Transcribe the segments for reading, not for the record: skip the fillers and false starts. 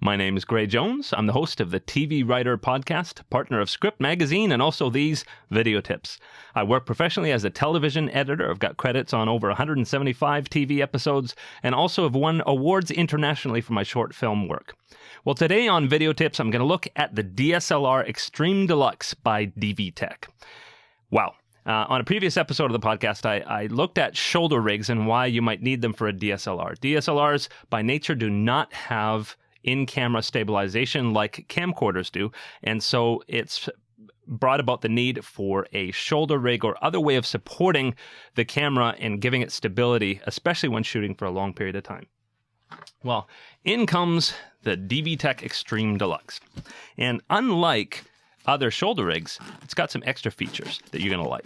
My name is Gray Jones. I'm the host of the TV Writer Podcast, partner of Script Magazine, and also these video tips. I work professionally as a television editor. I've got credits on over 175 TV episodes, and also have won awards internationally for my short film work. Well, today on Video Tips, I'm going to look at the DSLR Extreme Deluxe by DVTec. Wow. On a previous episode of the podcast, I looked at shoulder rigs and why you might need them for a DSLR. DSLRs, by nature, do not have in-camera stabilization like camcorders do, and so it's brought about the need for a shoulder rig or other way of supporting the camera and giving it stability, especially when shooting for a long period of time. Well, in comes the DVTec Extreme Deluxe, and unlike other shoulder rigs, it's got some extra features that you're going to like.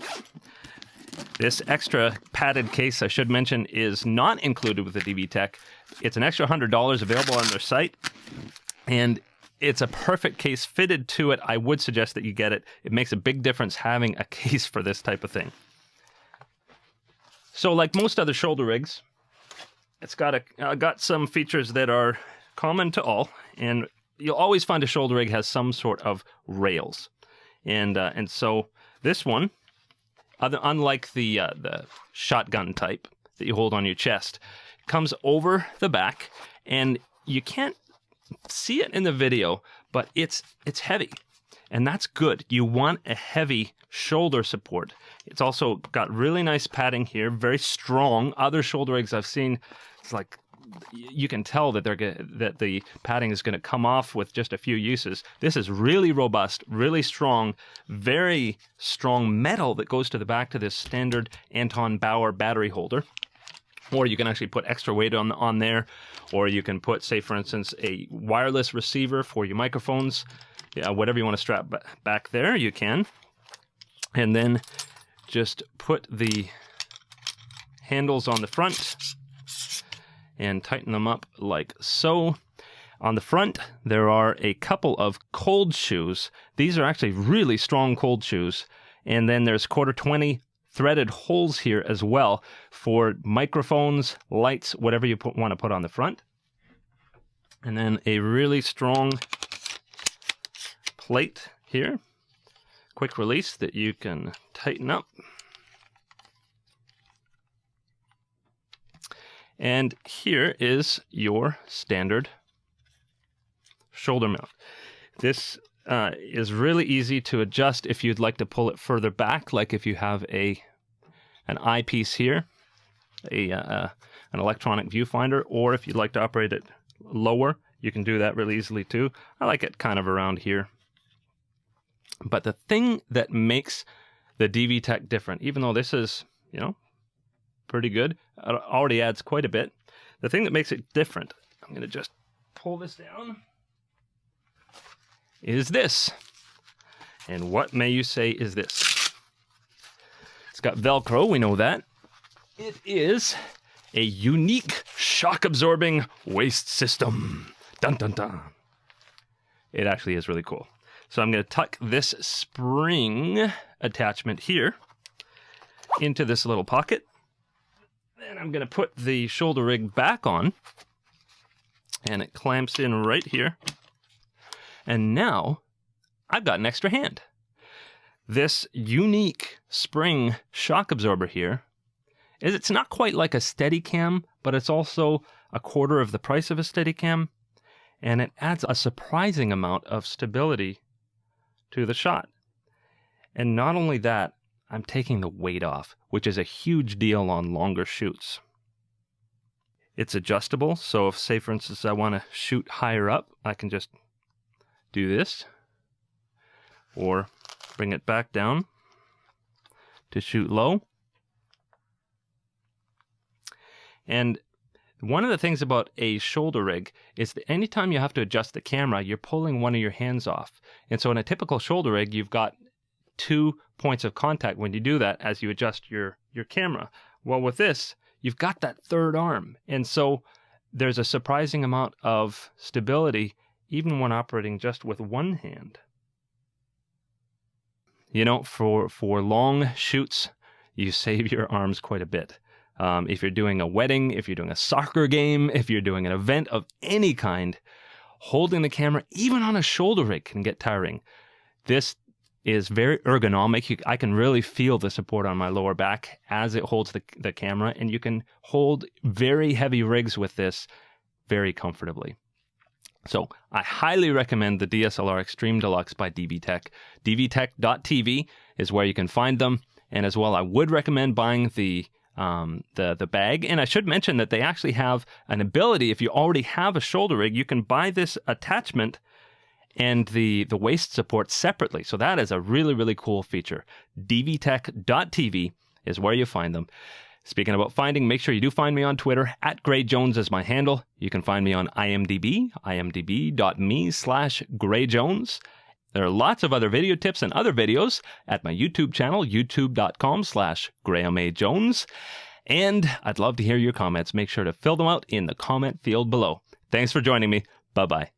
This extra padded case, I should mention, is not included with the DVTec. It's an extra $100 available on their site, and it's a perfect case fitted to it. I would suggest that you get it. It makes a big difference having a case for this type of thing. So like most other shoulder rigs, it's got some features that are common to all, and you'll always find a shoulder rig has some sort of rails. And so this one, unlike the shotgun type that you hold on your chest, comes over the back, and you can't see it in the video, but it's heavy, and that's good. You want a heavy shoulder support. It's also got really nice padding here, very strong. Other shoulder rigs I've seen, it's like you can tell that that the padding is going to come off with just a few uses. This is really robust, really strong, very strong metal that goes to the back to this standard Anton Bauer battery holder. Or you can actually put extra weight on there, or you can put, say, for instance, a wireless receiver for your microphones. Yeah, whatever you want to strap back there, you can. And then just put the handles on the front and tighten them up like so. On the front, there are a couple of cold shoes. These are actually really strong cold shoes. And then there's 1/4-20 threaded holes here as well for microphones, lights, whatever you want to put on the front. And then a really strong plate here. Quick release that you can tighten up. And here is your standard shoulder mount. This is really easy to adjust if you'd like to pull it further back, like if you have an eyepiece here, an electronic viewfinder, or if you'd like to operate it lower, you can do that really easily too. I like it kind of around here. But the thing that makes the DVTec different, even though this is, pretty good, it already adds quite a bit. The thing that makes it different, I'm going to just pull this down, is this. And what may you say is this? It's got Velcro, we know that. It is a unique shock-absorbing waist system. Dun dun dun. It actually is really cool. So I'm going to tuck this spring attachment here into this little pocket. And I'm going to put the shoulder rig back on. And it clamps in right here. And now I've got an extra hand. This unique spring shock absorber here it's not quite like a Steadicam, but it's also 1/4 of the price of a Steadicam, and it adds a surprising amount of stability to the shot. And not only that, I'm taking the weight off, which is a huge deal on longer shoots. It's adjustable, so if, say, for instance, I want to shoot higher up, I can just do this, or bring it back down to shoot low. And one of the things about a shoulder rig is that anytime you have to adjust the camera, you're pulling one of your hands off. And so in a typical shoulder rig, you've got 2 points of contact when you do that as you adjust your camera. Well, with this, you've got that third arm. And so there's a surprising amount of stability even when operating just with one hand. You know, for long shoots, you save your arms quite a bit. If you're doing a wedding, if you're doing a soccer game, if you're doing an event of any kind, holding the camera, even on a shoulder rig, can get tiring. This is very ergonomic. I can really feel the support on my lower back as it holds the camera, and you can hold very heavy rigs with this very comfortably. So I highly recommend the DSLR Extreme Deluxe by DVTec. DVTec.tv is where you can find them. And as well, I would recommend buying the bag. And I should mention that they actually have an ability, if you already have a shoulder rig, you can buy this attachment and the waist support separately. So that is a really, really cool feature. DVTec.tv is where you find them. Speaking about finding, make sure you do find me on Twitter. @GrayJones is my handle. You can find me on IMDb, imdb.me/GrayJones. There are lots of other video tips and other videos at my YouTube channel, youtube.com/GrahamAJones. And I'd love to hear your comments. Make sure to fill them out in the comment field below. Thanks for joining me. Bye-bye.